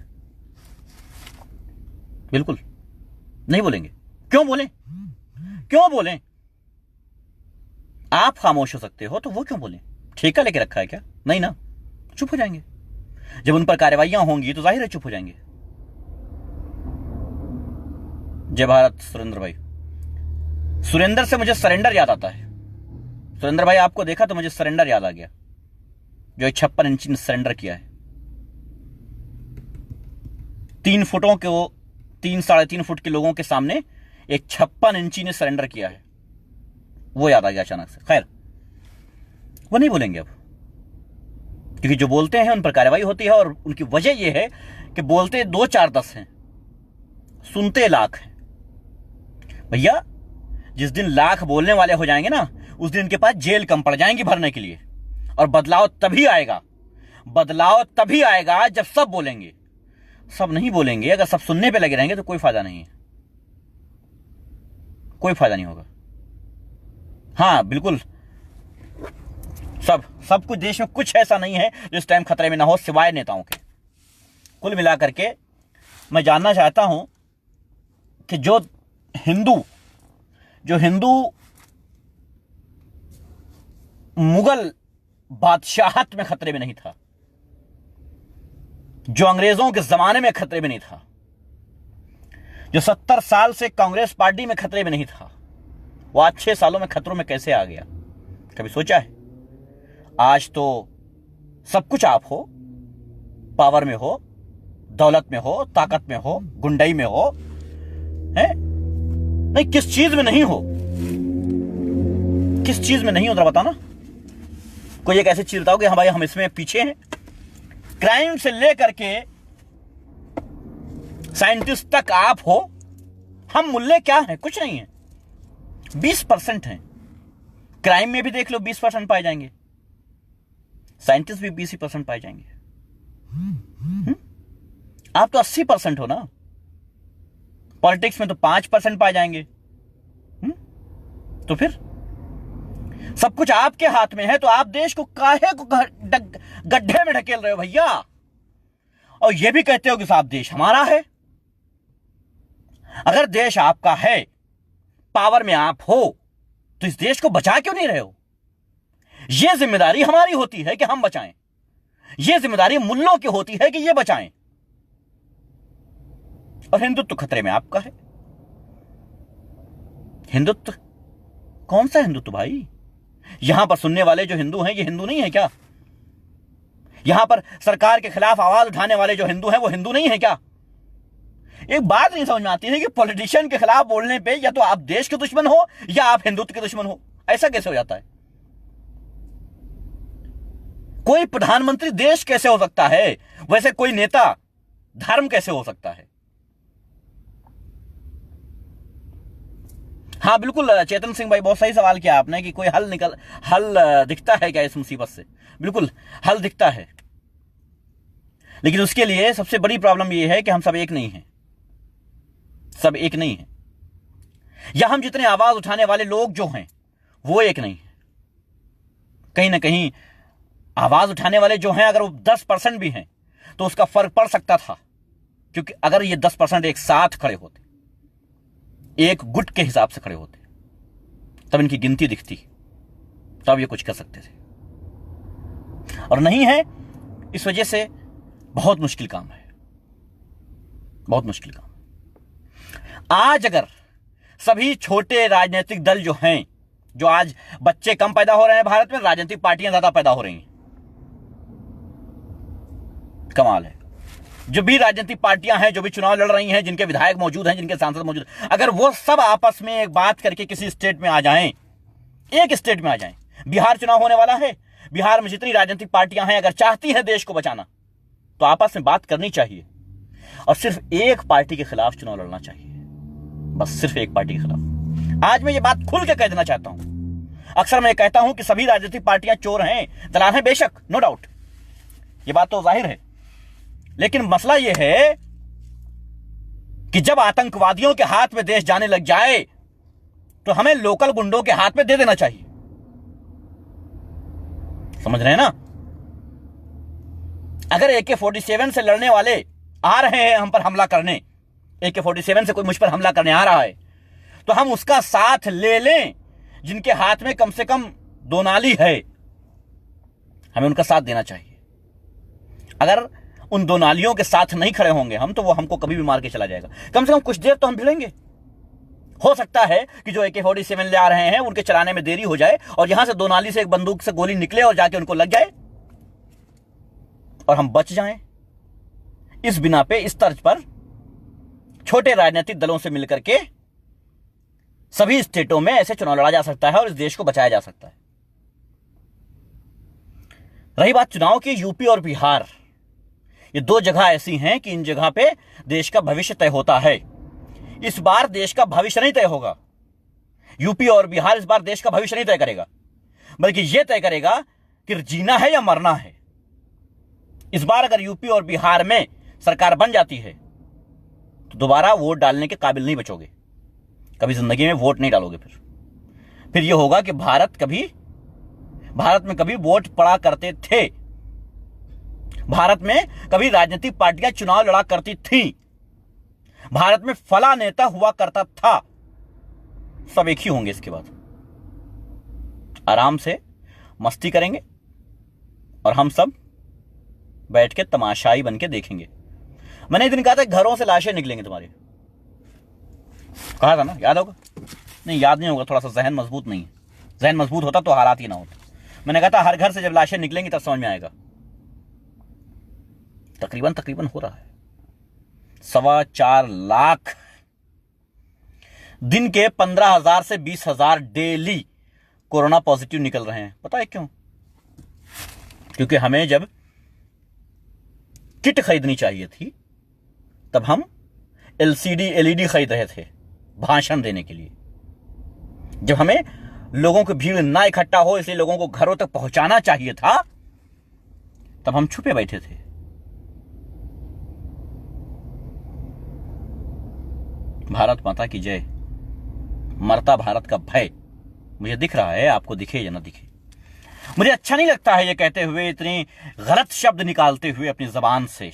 बिल्कुल नहीं बोलेंगे। क्यों बोलें? क्यों बोलें? आप खामोश हो सकते हो तो वो क्यों बोलें? ठेका लेके रखा है क्या? नहीं ना, चुप हो जाएंगे। जब उन पर कार्रवाइयां होंगी तो जाहिर है चुप हो जाएंगे। जय भारत सुरेंद्र भाई। सुरेंद्र से मुझे सरेंडर याद आता है। सुरेंद्र भाई, आपको देखा तो मुझे सरेंडर याद आ गया। जो 56 इंची ने सरेंडर किया है। 3 फुटों के, 3-3.5 फुट के लोगों के सामने एक 56 इंची ने सरेंडर किया है। वो याद आ गया अचानक से। खैर, वो नहीं बोलेंगे अब, क्योंकि जो बोलते हैं उन पर कार्रवाई होती है, और उनकी वजह यह है कि बोलते 2 4 10 हैं, सुनते लाख हैं। भैया, जिस दिन लाख बोलने वाले हो जाएंगे ना, उस दिन इनके पास जेल कम पड़ जाएंगी भरने के लिए। और बदलाव तभी आएगा, बदलाव तभी आएगा जब सब बोलेंगे। सब नहीं बोलेंगे, अगर सब सुनने पे लगे रहेंगे तो कोई फायदा नहीं है, कोई फायदा नहीं होगा। हाँ बिल्कुल, सब कुछ देश में कुछ ऐसा नहीं है जो इस टाइम खतरे में ना हो, सिवाय नेताओं के। कुल मिलाकर के मैं जानना चाहता हूं कि जो हिंदू मुगल बादशाहत में खतरे में नहीं था, जो अंग्रेजों के जमाने में खतरे में नहीं था, जो 70 साल से कांग्रेस पार्टी में खतरे में नहीं था, वो आज 6 सालों में खतरों में कैसे आ गया? कभी सोचा है? आज तो सब कुछ आप हो, पावर में हो, दौलत में हो, ताकत में हो, गुंडई में हो, हैं? नहीं, किस चीज में नहीं हो? किस चीज में नहीं हो जरा बताओ ना। कोई एक ऐसी चीज बताओ कि हाँ भाई हम इसमें पीछे हैं। क्राइम से लेकर के साइंटिस्ट तक आप हो, हम मुल्ले क्या हैं? कुछ नहीं है। 20% हैं। क्राइम में भी देख लो 20% पाए जाएंगे, साइंटिस्ट भी 20% पाए जाएंगे। आप तो 80% हो ना। पॉलिटिक्स में तो 5% पाए जाएंगे। तो फिर सब कुछ आपके हाथ में है, तो आप देश को काहे को गड्ढे में ढकेल रहे हो भैया? और यह भी कहते हो कि साहब देश हमारा है। अगर देश आपका है, पावर में आप हो, तो इस देश को बचा क्यों नहीं रहे हो? यह जिम्मेदारी हमारी होती है कि हम बचाएं, यह जिम्मेदारी मुल्लों की होती है कि ये बचाएं। और हिंदुत्व खतरे में आपका है। हिंदुत्व? कौन सा हिंदुत्व भाई? यहां पर सुनने वाले जो हिंदू हैं, ये हिंदू नहीं है क्या? यहां पर सरकार के खिलाफ आवाज उठाने वाले जो हिंदू हैं, वो हिंदू नहीं है क्या? एक बात नहीं समझ में आती है कि पॉलिटिशियन के खिलाफ बोलने पे या तो आप देश के दुश्मन हो या आप हिंदुत्व के दुश्मन हो। ऐसा कैसे हो जाता है? कोई प्रधानमंत्री देश कैसे हो सकता है? वैसे कोई नेता धर्म कैसे हो सकता है? हाँ बिल्कुल चेतन सिंह भाई, बहुत सही सवाल किया आपने कि कोई हल दिखता है क्या इस मुसीबत से? बिल्कुल हल दिखता है, लेकिन उसके लिए सबसे बड़ी प्रॉब्लम यह है कि हम सब एक नहीं हैं। सब एक नहीं है, या हम जितने आवाज उठाने वाले लोग जो हैं वो एक नहीं है। कहीं ना कहीं आवाज उठाने वाले जो हैं, अगर वो 10% भी हैं तो उसका फर्क पड़ सकता था, क्योंकि अगर ये 10% एक साथ खड़े होते, एक गुट के हिसाब से खड़े होते, तब इनकी गिनती दिखती, तब ये कुछ कर सकते थे। और नहीं है, इस वजह से बहुत मुश्किल काम है, बहुत मुश्किल काम। आज अगर सभी छोटे राजनीतिक दल जो हैं, जो आज बच्चे कम पैदा हो रहे हैं भारत में, राजनीतिक पार्टियां ज्यादा पैदा हो रही हैं। कमाल है। जो भी राजनीतिक पार्टियां हैं, जो भी चुनाव लड़ रही हैं, जिनके विधायक मौजूद हैं, जिनके सांसद मौजूद हैं, अगर वो सब आपस में एक बात करके किसी स्टेट में आ जाएं, एक स्टेट में आ जाएं, बिहार चुनाव होने वाला है, बिहार में जितनी राजनीतिक पार्टियां हैं, अगर चाहती हैं देश को बचाना, तो आपस में बात करनी चाहिए और सिर्फ एक पार्टी के खिलाफ चुनाव लड़ना चाहिए, बस सिर्फ एक पार्टी के खिलाफ। आज मैं ये बात खुल के कह देना चाहता हूं। अक्सर मैं कहता हूं कि सभी राजनीतिक पार्टियां चोर हैं, दलाल हैं, बेशक, नो डाउट, ये बात तो जाहिर है। लेकिन मसला यह है कि जब आतंकवादियों के हाथ में देश जाने लग जाए, तो हमें लोकल गुंडों के हाथ में दे देना चाहिए। समझ रहे हैं ना? अगर AK-47 से लड़ने वाले आ रहे हैं हम पर हमला करने, AK-47 से कोई मुझ पर हमला करने आ रहा है, तो हम उसका साथ ले लें। जिनके हाथ में कम से कम 2 नाली है, हमें उनका साथ देना चाहिए। अगर उन 2 नालियों के साथ नहीं खड़े होंगे हम, तो वो हमको कभी भी मार के चला जाएगा। कम से कम कुछ देर तो हम भिड़ेंगे। हो सकता है कि जो AK-47 ले आ रहे हैं उनके चलाने में देरी हो जाए और यहां से 2 नाली से एक बंदूक से गोली निकले और जाके उनको लग जाए। और हम बच जाएं, इस बिना पे, इस तर्ज पर छोटे राजनीतिक दलों से मिलकर के सभी स्टेटों में ऐसे चुनाव लड़ा जा सकता है और इस देश को बचाया जा सकता है। रही बात चुनाव की, यूपी और बिहार, ये दो जगह ऐसी हैं कि इन जगह पे देश का भविष्य तय होता है। इस बार देश का भविष्य नहीं तय होगा, यूपी और बिहार इस बार देश का भविष्य नहीं तय करेगा, बल्कि यह तय करेगा कि जीना है या मरना है। इस बार अगर यूपी और बिहार में सरकार बन जाती है तो दोबारा वोट डालने के काबिल नहीं बचोगे, कभी जिंदगी में वोट नहीं डालोगे। फिर यह होगा कि भारत में कभी वोट पड़ा करते थे, भारत में कभी राजनीतिक पार्टियां चुनाव लड़ा करती थी, भारत में फला नेता हुआ करता था, सब एक ही होंगे। इसके बाद आराम से मस्ती करेंगे और हम सब बैठ के तमाशाई बन के देखेंगे। मैंने एक दिन कहा था घरों से लाशें निकलेंगे तुम्हारी, कहा था ना, याद होगा? नहीं, याद नहीं होगा, थोड़ा सा जहन मजबूत नहीं है। जहन मजबूत होता तो हालात ही ना होते। मैंने कहा था हर घर से जब लाशें निकलेंगी तब समझ में आएगा। तकरीबन हो रहा है। 4.25 लाख दिन के 15,000 से 20,000 डेली कोरोना पॉजिटिव निकल रहे हैं। पता है क्यों? क्योंकि हमें जब किट खरीदनी चाहिए थी तब हम एलसीडी एलईडी खरीद रहे थे भाषण देने के लिए। जब हमें लोगों की भीड़ ना इकट्ठा हो इसलिए लोगों को घरों तक पहुंचाना चाहिए था तब हम छुपे बैठे थे। भारत माता की जय। मरता भारत का भय। मुझे दिख रहा है, आपको दिखे या ना दिखे। मुझे अच्छा नहीं लगता है ये कहते हुए, इतने गलत शब्द निकालते हुए अपनी जबान से।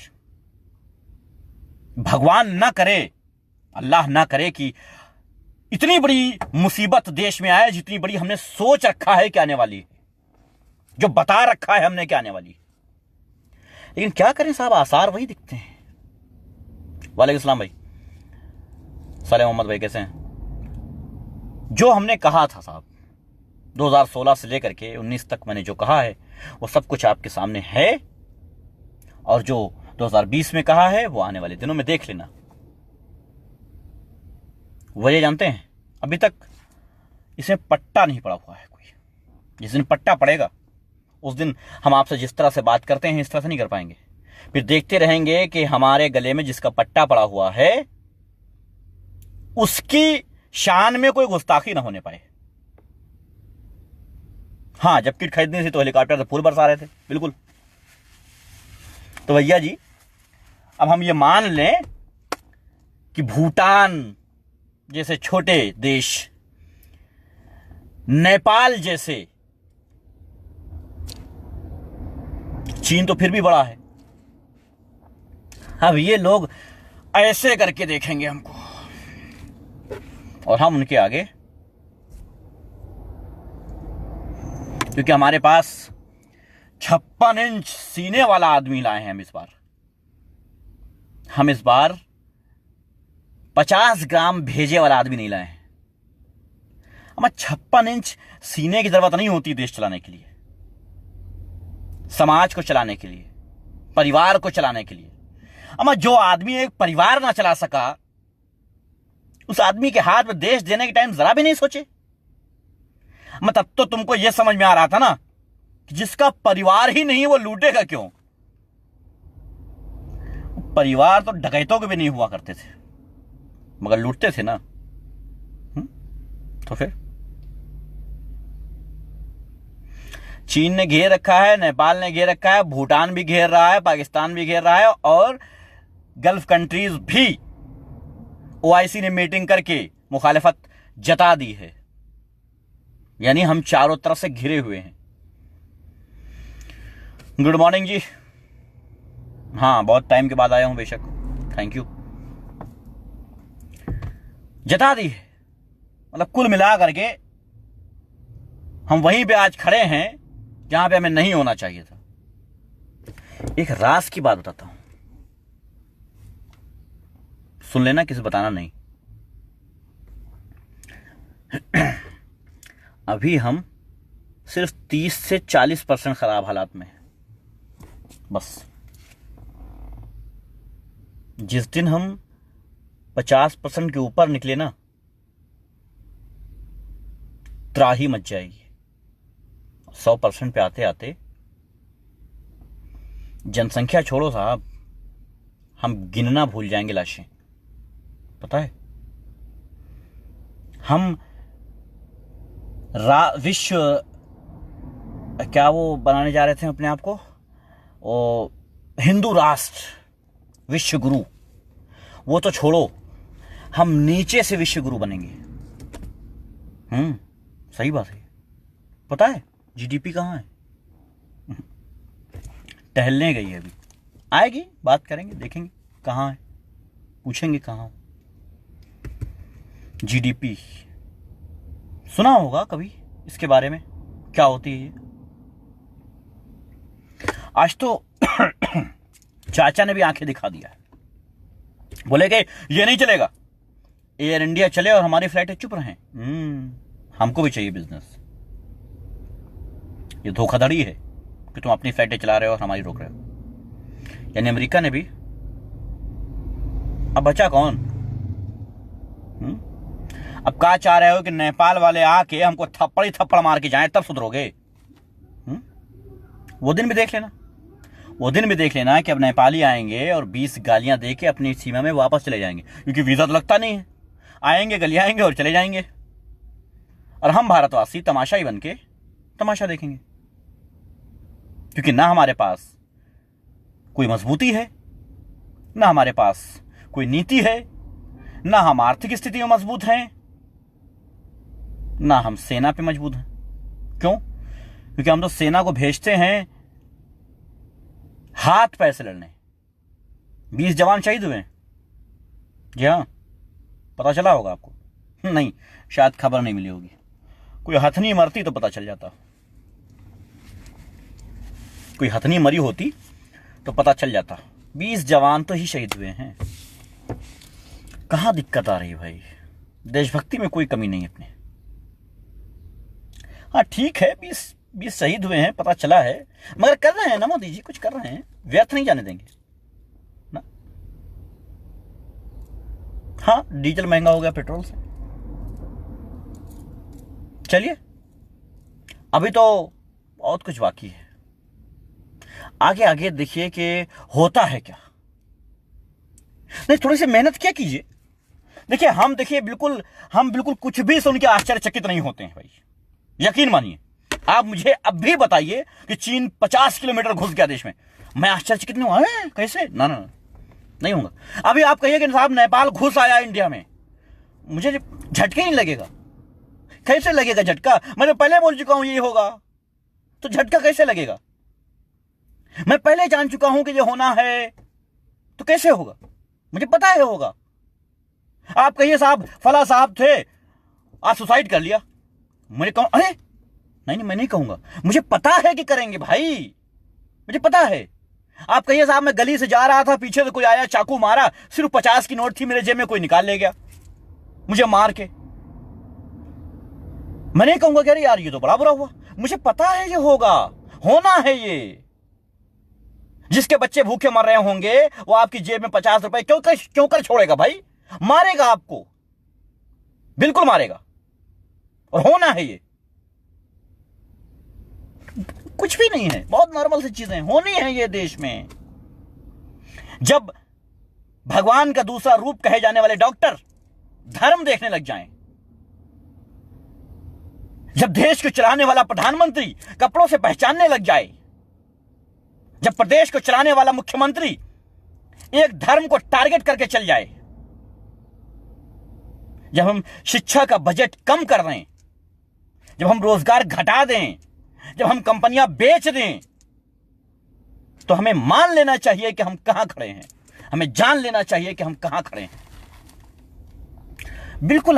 भगवान ना करे, अल्लाह ना करे कि इतनी बड़ी मुसीबत देश में आए जितनी बड़ी हमने सोच रखा है कि आने वाली है, जो बता रखा है हमने कि आने वाली है। लेकिन क्या करें साहब, आसार वही दिखते हैं। वालेकुम सलाम भाई, साले मोहम्मद भाई कैसे हैं? जो हमने कहा था साहब 2016 से लेकर के 19 तक मैंने जो कहा है वो सब कुछ आपके सामने है, और जो 2020 में कहा है वो आने वाले दिनों में देख लेना। वजह जानते हैं? अभी तक इसमें पट्टा नहीं पड़ा हुआ है कोई। जिस दिन पट्टा पड़ेगा उस दिन हम आपसे जिस तरह से बात करते हैं इस तरह से नहीं कर पाएंगे। फिर देखते रहेंगे कि हमारे गले में जिसका पट्टा पड़ा हुआ है उसकी शान में कोई गुस्ताखी ना होने पाए। हाँ, जब किट खरीदनी थी तो हेलीकॉप्टर से फूल बरसा रहे थे, बिल्कुल। तो भैया जी, अब हम ये मान लें कि भूटान जैसे छोटे देश, नेपाल जैसे, चीन तो फिर भी बड़ा है, अब ये लोग ऐसे करके देखेंगे हमको और हम उनके आगे, क्योंकि हमारे पास 56 इंच सीने वाला आदमी लाए हैं हम इस बार 50 ग्राम भेजे वाला आदमी नहीं लाए हैं। हमें 56 इंच सीने की जरूरत नहीं होती देश चलाने के लिए, समाज को चलाने के लिए, परिवार को चलाने के लिए। अमा जो आदमी एक परिवार ना चला सका उस आदमी के हाथ में देश देने के टाइम जरा भी नहीं सोचे। तब तो तुमको यह समझ में आ रहा था ना कि जिसका परिवार ही नहीं वो लूटेगा क्यों। परिवार तो डकैतों के भी नहीं हुआ करते थे मगर लूटते थे ना। तो फिर चीन ने घेर रखा है, नेपाल ने घेर रखा है, भूटान भी घेर रहा है, पाकिस्तान भी घेर रहा है, और गल्फ कंट्रीज भी ओआईसी ने मीटिंग करके मुखालिफत जता दी है। यानी हम चारों तरफ से घिरे हुए हैं। गुड मॉर्निंग जी। हाँ, बहुत टाइम के बाद आया हूं, बेशक, थैंक यू। जता दी है, मतलब कुल मिला करके हम वहीं पे आज खड़े हैं जहां पे हमें नहीं होना चाहिए था। एक राज की बात बताता हूं, सुन लेना, किसी बताना नहीं। अभी हम सिर्फ 30 से 40% खराब हालात में हैं, बस जिस दिन हम 50% के ऊपर निकले ना, त्राही मच जाएगी। 100% पे आते आते जनसंख्या छोड़ो साहब, हम गिनना भूल जाएंगे लाशें। पता है, हम विश्व क्या वो बनाने जा रहे थे अपने आप को, वो हिंदू राष्ट्र विश्व गुरु, वो तो छोड़ो, हम नीचे से विश्व गुरु बनेंगे। सही बात है। पता है जीडीपी कहाँ है? टहलने गई है, अभी आएगी, बात करेंगे, देखेंगे कहाँ है, पूछेंगे कहाँ। जीडीपी सुना होगा कभी इसके बारे में, क्या होती है ये? आज तो चाचा ने भी आंखें दिखा दिया है, बोले कि ये नहीं चलेगा, एयर इंडिया चले और हमारी फ्लाइटें चुप रहें। हमको भी चाहिए बिजनेस। ये धोखाधड़ी है कि तुम अपनी फ्लाइटें चला रहे हो और हमारी रोक रहे हो। यानी अमेरिका ने भी, अब बचा कौन? अब कहा चाह रहे हो कि नेपाल वाले आके हमको थप्पड़ ही थप्पड़ मार के जाएं तब सुधरोगे? वो दिन भी देख लेना, वो दिन भी देख लेना कि अब नेपाली आएंगे और 20 गालियां दे के अपनी सीमा में वापस चले जाएंगे, क्योंकि वीजा तो लगता नहीं है। आएंगे, गलियाएंगे और चले जाएंगे, और हम भारतवासी तमाशा ही बन के तमाशा देखेंगे, क्योंकि ना हमारे पास कोई मजबूती है, ना हमारे पास कोई नीति है, ना हम आर्थिक स्थिति में मजबूत हैं, ना हम सेना पे मजबूत हैं। क्यों? क्योंकि हम तो सेना को भेजते हैं हाथ पैर से लड़ने। 20 जवान शहीद हुए हैं। जी हाँ, पता चला होगा आपको? नहीं, शायद खबर नहीं मिली होगी। कोई हथनी मरती तो पता चल जाता, कोई हथनी मरी होती तो पता चल जाता। 20 जवान तो ही शहीद हुए हैं। कहां दिक्कत आ रही है भाई? देशभक्ति में कोई कमी नहीं अपने। हाँ ठीक है, 20 शहीद हुए हैं, पता चला है, मगर कर रहे हैं ना मोदी जी, कुछ कर रहे हैं, व्यर्थ नहीं जाने देंगे ना। हाँ, डीजल महंगा हो गया पेट्रोल से। चलिए, अभी तो बहुत कुछ बाकी है, आगे आगे देखिए कि होता है क्या। नहीं, थोड़ी सी मेहनत क्या कीजिए। देखिए हम बिल्कुल कुछ भी सुन के आश्चर्यचकित नहीं होते हैं भाई, यकीन मानिए। आप मुझे अब भी बताइए कि चीन 50 किलोमीटर घुस गया देश में, मैं आश्चर्यचकित नहीं हुआ। कैसे? ना, नहीं होगा। अभी आप कहिए कि साहब नेपाल घुस आया इंडिया में, मुझे झटके नहीं लगेगा। कैसे लगेगा झटका? मैंने पहले बोल चुका हूं ये होगा, तो झटका कैसे लगेगा? मैं पहले जान चुका हूं कि ये होना है, तो कैसे होगा? मुझे पता है होगा। आप कहिए साहब फला साहब थे, आज सुसाइड कर लिया, मुझे कहूं अरे नहीं, मैं नहीं कहूंगा, मुझे पता है कि करेंगे भाई, मुझे पता है। आप कहिए साहब मैं गली से जा रहा था, पीछे से कोई आया, चाकू मारा, सिर्फ 50 की नोट थी मेरे जेब में, कोई निकाल ले गया मुझे मार के। मैं नहीं कहूंगा कि अरे यार ये तो बड़ा बुरा हुआ, मुझे पता है ये होगा, होना है ये। जिसके बच्चे भूखे मर रहे होंगे वो आपकी जेब में 50 रुपए क्यों कर छोड़ेगा भाई? मारेगा आपको, बिल्कुल मारेगा, और होना है ये। कुछ भी नहीं है, बहुत नॉर्मल सी चीजें होनी है ये देश में। जब भगवान का दूसरा रूप कहे जाने वाले डॉक्टर धर्म देखने लग जाएं, जब देश को चलाने वाला प्रधानमंत्री कपड़ों से पहचानने लग जाए, जब प्रदेश को चलाने वाला मुख्यमंत्री एक धर्म को टारगेट करके चल जाए, जब हम शिक्षा का बजट कम कर दें, जब हम रोजगार घटा दें, जब हम कंपनियां बेच दें, तो हमें मान लेना चाहिए कि हम कहां खड़े हैं, हमें जान लेना चाहिए कि हम कहां खड़े हैं।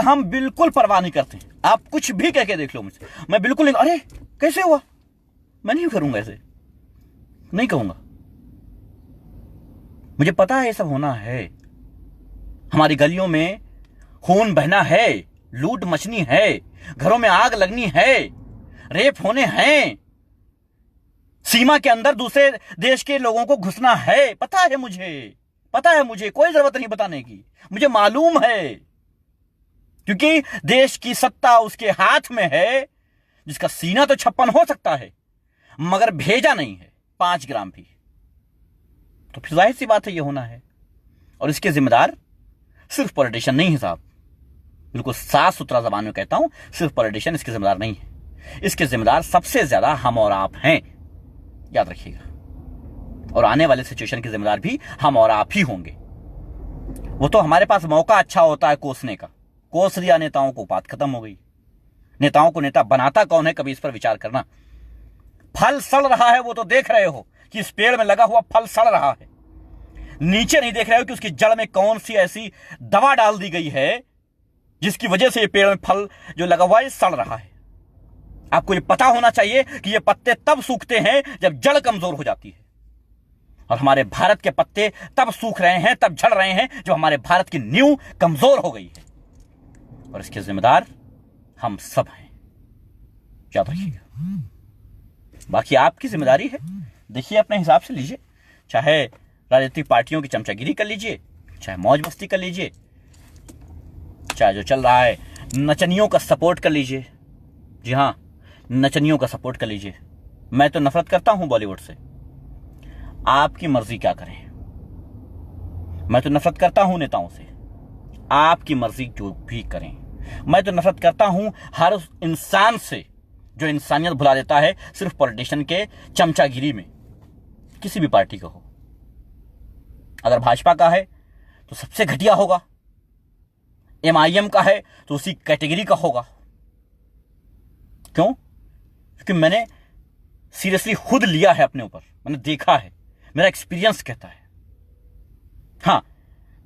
हम बिल्कुल परवाह नहीं करते। आप कुछ भी कह के देख लो मुझसे, मैं बिल्कुल नहीं, अरे कैसे हुआ, मैं नहीं करूंगा, ऐसे नहीं कहूंगा। मुझे पता है ये सब होना है, हमारी गलियों में खून बहना है, लूट मचनी है, घरों में आग लगनी है, रेप होने हैं, सीमा के अंदर दूसरे देश के लोगों को घुसना है, पता है मुझे, पता है मुझे, कोई जरूरत नहीं बताने की, मुझे मालूम है, क्योंकि देश की सत्ता उसके हाथ में है, जिसका सीना तो 56 हो सकता है मगर भेजा नहीं है 5 ग्राम भी। तो फिर जाहिर सी बात है ये होना है। और इसके जिम्मेदार सिर्फ पॉलिटिशियन नहीं है साहब, बिल्कुल साफ सुथरा जबान में कहता हूं, सिर्फ पॉलिटिशियन इसके जिम्मेदार नहीं है, इसके जिम्मेदार सबसे ज्यादा हम और आप हैं, याद रखिएगा। और आने वाले सिचुएशन के जिम्मेदार भी हम और आप ही होंगे। वो तो हमारे पास मौका अच्छा होता है कोसने का, कोस दिया नेताओं को, बात खत्म हो गई। नेताओं को नेता बनाता कौन है, कभी इस पर विचार करना। फल सड़ रहा है, वो तो देख रहे हो कि इस पेड़ में लगा हुआ फल सड़ रहा है, नीचे नहीं देख रहे हो कि उसकी जड़ में कौन सी ऐसी दवा डाल दी गई है जिसकी वजह से ये पेड़ में फल जो लगा हुआ है सड़ रहा है। आपको ये पता होना चाहिए कि ये पत्ते तब सूखते हैं जब जड़ कमजोर हो जाती है, और हमारे भारत के पत्ते तब सूख रहे हैं, तब झड़ रहे हैं जब हमारे भारत की नींव कमजोर हो गई है। और इसके जिम्मेदार हम सब हैं, याद रखिएगा। बाकी आपकी जिम्मेदारी है, देखिए अपने हिसाब से लीजिए, चाहे राजनीतिक पार्टियों की चमचागिरी कर लीजिए, चाहे मौज मस्ती कर लीजिए, चाहे जो चल रहा है नचनियों का सपोर्ट कर लीजिए। जी हां, नचनियों का सपोर्ट कर लीजिए। मैं तो नफरत करता हूं बॉलीवुड से, आपकी मर्जी क्या करें। मैं तो नफरत करता हूं नेताओं से, आपकी मर्जी जो भी करें। मैं तो नफरत करता हूं हर उस इंसान से जो इंसानियत भुला देता है सिर्फ पॉलिटिशियन के चमचागिरी में, किसी भी पार्टी का हो। अगर भाजपा का है तो सबसे घटिया होगा, MIM का है तो उसी कैटेगरी का होगा। क्यों? क्योंकि मैंने सीरियसली खुद लिया है अपने ऊपर, मैंने देखा है, मेरा एक्सपीरियंस कहता है। हाँ,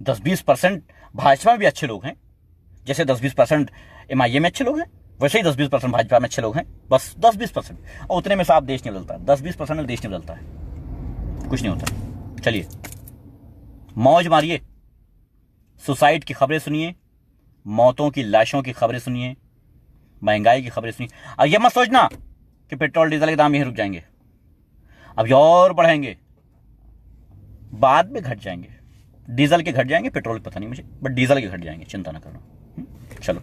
10-20% भाजपा में भी अच्छे लोग हैं, जैसे 10-20% MIM में अच्छे लोग हैं, वैसे ही 10-20% भाजपा में अच्छे लोग हैं, बस 10-20%। और उतने में साफ देश नहीं बदलता, 10-20% में देश नहीं बदलता है, कुछ नहीं होता। चलिए मौज मारिए, सुसाइड की खबरें सुनिए, मौतों की लाशों की खबरें सुनिए, महंगाई की खबरें सुनिए। और ये मत सोचना कि पेट्रोल डीजल के दाम यहीं रुक जाएंगे, अब और बढ़ेंगे, बाद में घट जाएंगे। डीजल के घट जाएंगे, पेट्रोल पता नहीं मुझे, बट डीजल के घट जाएंगे, चिंता ना करना। चलो।